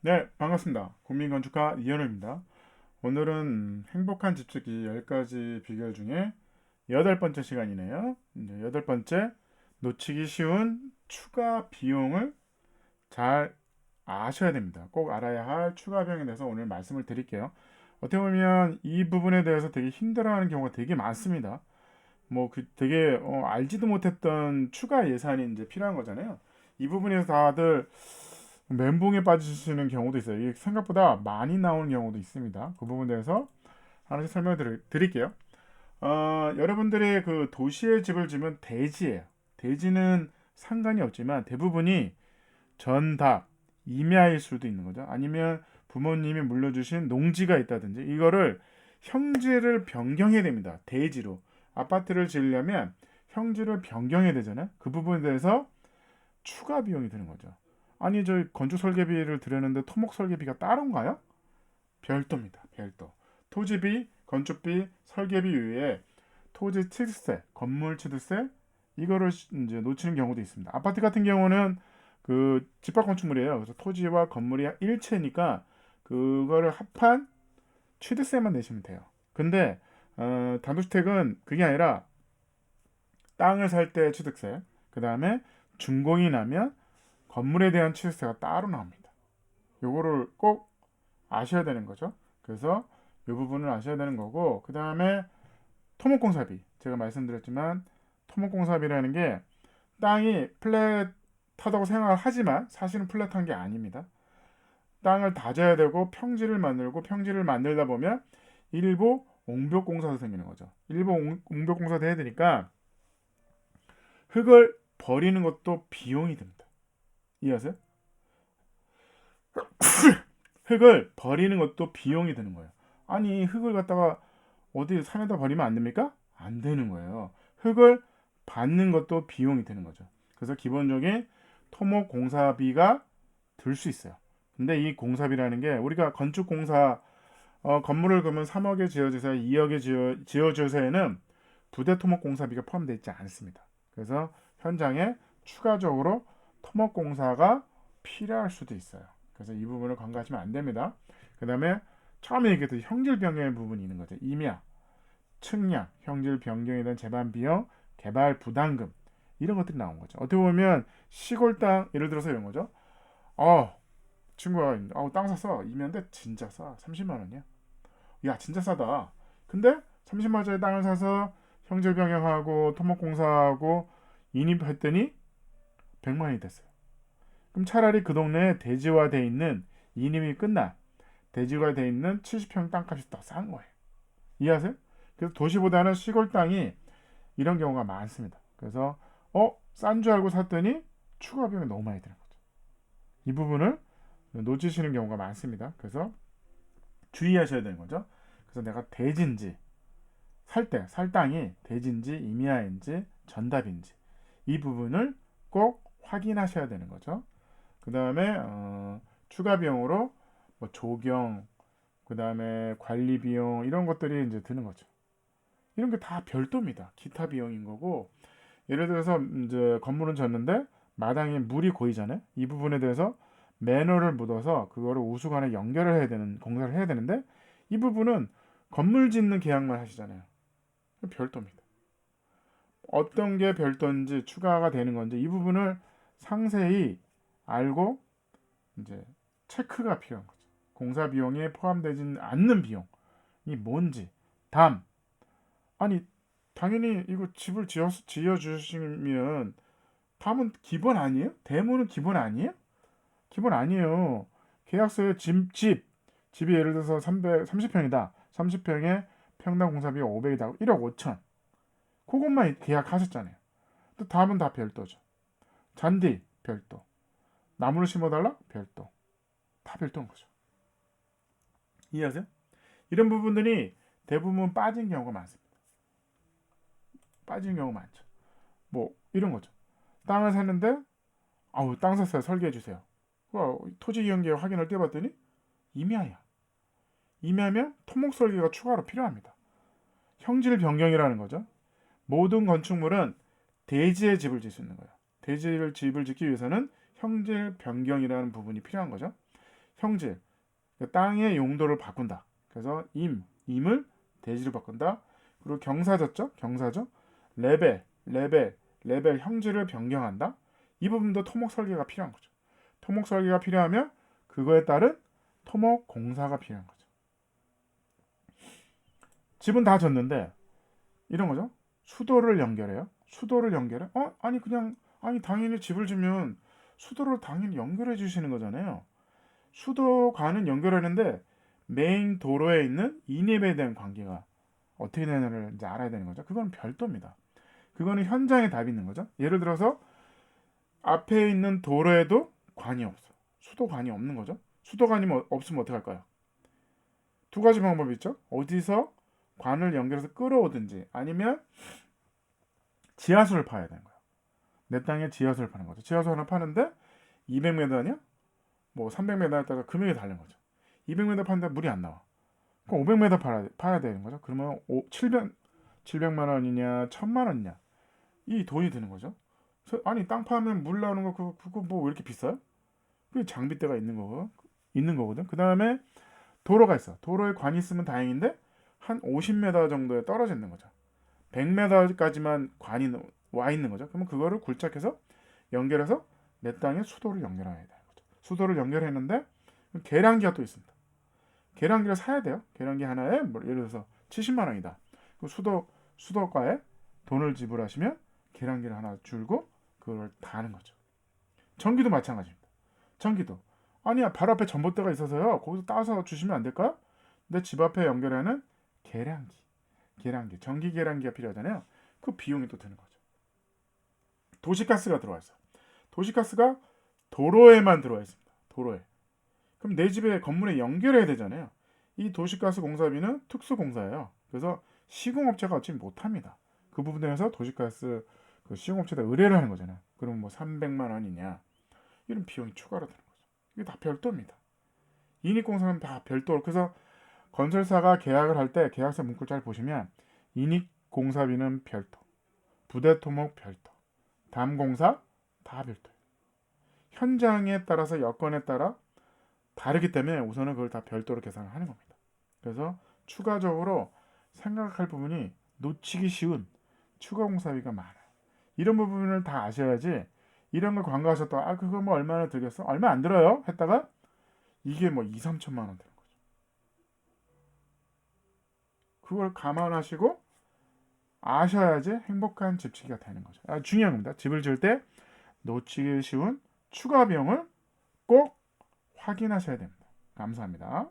네, 반갑습니다. 국민건축가 이현우입니다. 오늘은 행복한 집짓기 10가지 비결 중에 여덟 번째 시간이네요. 이제 여덟 번째, 놓치기 쉬운 추가 비용을 잘 아셔야 됩니다. 꼭 알아야 할 추가 비용에 대해서 오늘 말씀을 드릴게요. 어떻게 보면 이 부분에 대해서 되게 힘들어하는 경우가 되게 많습니다. 되게 알지도 못했던 추가 예산이 이제 필요한 거잖아요. 이 부분에서 다들 멘붕에 빠지시는 경우도 있어요. 이게 생각보다 많이 나오는 경우도 있습니다. 그 부분에 대해서 하나씩 설명을 드릴게요. 여러분들이 그 도시에 집을 지면 대지예요. 대지는 상관이 없지만 대부분이 전답, 임야일 수도 있는 거죠. 아니면 부모님이 물려주신 농지가 있다든지 이거를 형지를 변경해야 됩니다. 대지로. 아파트를 지으려면 형지를 변경해야 되잖아요. 그 부분에 대해서 추가 비용이 드는 거죠. 아니 저 건축 설계비를 드렸는데 토목 설계비가 따로인가요? 별도입니다. 별도. 토지비, 건축비, 설계비 외에 토지 취득세, 건물 취득세 이거를 이제 놓치는 경우도 있습니다. 아파트 같은 경우는 그 집합 건축물이에요. 그래서 토지와 건물이 일체니까 그거를 합한 취득세만 내시면 돼요. 근데 단독주택은 그게 아니라 땅을 살 때 취득세, 그 다음에 준공이 나면 건물에 대한 취득세가 따로 나옵니다. 요거를 꼭 아셔야 되는 거죠. 그래서 이 부분을 아셔야 되는 거고, 그 다음에 토목공사비. 제가 말씀드렸지만 토목공사비라는 게 땅이 플랫하다고 생각을 하지만 사실은 플랫한 게 아닙니다. 땅을 다져야 되고 평지를 만들고 평지를 만들다 보면 일부 옹벽공사도 생기는 거죠. 일부 옹벽공사도 해야 되니까 흙을 버리는 것도 비용이 듭니다. 이해하세요? 흙을 버리는 것도 비용이 드는 거예요. 아니 흙을 갖다가 어디 산에다 버리면 안 됩니까? 안 되는 거예요. 흙을 받는 것도 비용이 드는 거죠. 그래서 기본적인 토목 공사비가 들 수 있어요. 근데 이 공사비라는 게 우리가 건축 공사 건물을 그러면 3억에 지어주세요, 2억에 지어주세요는 부대 토목 공사비가 포함되어 있지 않습니다. 그래서 현장에 추가적으로 토목 공사가 필요할 수도 있어요. 그래서 이 부분을 간과하시면 안 됩니다. 그 다음에 처음에 얘기했던 형질 변경의 부분이 있는 거죠. 임야, 측량, 형질 변경에 대한 재반 비용, 개발 부담금 이런 것들이 나온 거죠. 어떻게 보면 시골 땅 예를 들어서 이런 거죠. 친구야, 땅 샀어. 임야인데 진짜 싸. 30만 원이야. 야, 진짜 싸다. 근데 30만 원짜리 땅을 사서 형질 변경하고 토목공사하고 인입했더니 100만 원이 됐어요. 그럼 차라리 그 동네에 대지화돼 있는 이님이 끝나 대지화돼 있는 70평 땅값이 더 싼 거예요. 이해하세요? 그래서 도시보다는 시골 땅이 이런 경우가 많습니다. 그래서 싼 줄 알고 샀더니 추가 비용이 너무 많이 드는 거죠. 이 부분을 놓치시는 경우가 많습니다. 그래서 주의하셔야 되는 거죠. 그래서 내가 대지인지 살 땅이 대지인지 임야인지 전답인지 이 부분을 꼭 확인하셔야 되는 거죠. 그 다음에 추가 비용으로 뭐 조경, 그 다음에 관리 비용 이런 것들이 이제 드는 거죠. 이런 게 다 별도입니다. 기타 비용인 거고 예를 들어서 이제 건물은 졌는데 마당에 물이 고이잖아요. 이 부분에 대해서 매너를 묻어서 그거를 우수관에 연결을 해야 되는 공사를 해야 되는데 이 부분은 건물 짓는 계약만 하시잖아요. 별도입니다. 어떤 게 별도인지 추가가 되는 건지 이 부분을 상세히 알고 이제 체크가 필요한 거죠. 공사 비용에 포함되지 않는 비용이 뭔지. 아니 당연히 이거 집을 지어 주시면 담은 기본 아니에요? 대문은 기본 아니에요? 기본 아니에요. 계약서에 집이 예를 들어서 30평이다. 30평에 평당 공사비가 500이다. 1억 5천. 그것만 계약하셨잖아요. 또 다음은 다 별도죠. 잔디 별도. 나무를 심어달라? 별도. 다 별도인 거죠. 이해하세요? 이런 부분들이 대부분 빠진 경우가 많습니다. 빠진 경우가 많죠. 뭐 이런 거죠. 땅을 샀는데 땅 샀어요. 설계해 주세요. 토지 이용계 확인을 떼봤더니 임야야. 임야면 토목 설계가 추가로 필요합니다. 형질 변경이라는 거죠. 모든 건축물은 대지에 집을 짓 수 있는 거예요. 대지를 집을 짓기 위해서는 형질 변경이라는 부분이 필요한 거죠. 형질, 땅의 용도를 바꾼다. 그래서 임을 대지로 바꾼다. 그리고 경사졌죠? 경사죠? 레벨 형질을 변경한다. 이 부분도 토목 설계가 필요한 거죠. 토목 설계가 필요하면 그거에 따른 토목 공사가 필요한 거죠. 집은 다 졌는데 이런 거죠. 수도를 연결해요. 수도를 연결해? 아니 당연히 집을 지면 수도를 당연히 연결해 주시는 거잖아요. 수도관은 연결하는데 메인 도로에 있는 인입에 대한 관계가 어떻게 되느냐를 이제 알아야 되는 거죠. 그건 별도입니다. 그거는 현장에 답이 있는 거죠. 예를 들어서 앞에 있는 도로에도 관이 없어. 수도관이 없는 거죠. 수도관이 없으면 어떻게 할까요? 두 가지 방법이 있죠. 어디서 관을 연결해서 끌어오든지 아니면 지하수를 파야 되는 거예요. 내 땅에 지하수를 파는 거죠. 지하수 하나 파는데 200m냐? 뭐 300m에 따라 금액이 다른 거죠. 200m 파는데 물이 안 나와. 그럼 500m 파야 되는 거죠. 그러면 700만 원이냐 1000만 원이냐 이 돈이 드는 거죠. 아니 땅 파면 물 나오는 거 그거 뭐 왜 이렇게 비싸요? 그 장비대가 있는 거거든. 그 다음에 도로가 있어. 도로에 관이 있으면 다행인데 한 50m 정도에 떨어져 있는 거죠. 100m까지만 관이 와 있는 거죠. 그러면 그거를 굴착해서 연결해서 내 땅에 수도를 연결해야 되는 거죠. 수도를 연결했는데 계량기가 또 있습니다. 계량기를 사야 돼요. 계량기 하나에 뭐 예를 들어서 70만 원이다. 그 수도가에 돈을 지불하시면 계량기를 하나 줄고 그걸 다 하는 거죠. 전기도 마찬가지입니다. 전기도 아니야 바로 앞에 전봇대가 있어서요. 거기서 따서 주시면 안 될까요? 내 집 앞에 연결하는 계량기, 전기 계량기가 필요하잖아요. 그 비용이 또 드는 거죠. 도시가스가 들어와 있어. 도시가스가 도로에만 들어와 있습니다. 도로에. 그럼 내 집에 건물에 연결해야 되잖아요. 이 도시가스 공사비는 특수공사예요. 그래서 시공업체가 얻지 못합니다. 그 부분에서 도시가스 그 시공업체에다 의뢰를 하는 거잖아요. 그러면 뭐 300만 원이냐 이런 비용이 추가로 드는 거죠. 이게 다 별도입니다. 인입공사는 다 별도로. 그래서 건설사가 계약을 할 때 계약서 문구를 잘 보시면 인입공사비는 별도, 부대토목 별도, 담공사 다 별도예요. 현장에 따라서 여건에 따라 다르기 때문에 우선은 그걸 다 별도로 계산을 하는 겁니다. 그래서 추가적으로 생각할 부분이 놓치기 쉬운 추가 공사비가 많아요. 이런 부분을 다 아셔야지 이런 걸 광고하셨다가 그거 뭐 얼마나 들겠어? 얼마 안 들어요? 했다가 이게 뭐 2, 3천만 원 되는 거죠. 그걸 감안하시고 아셔야지 행복한 집짓기가 되는 거죠. 중요한 겁니다. 집을 지을 때 놓치기 쉬운 추가 비용을 꼭 확인하셔야 됩니다. 감사합니다.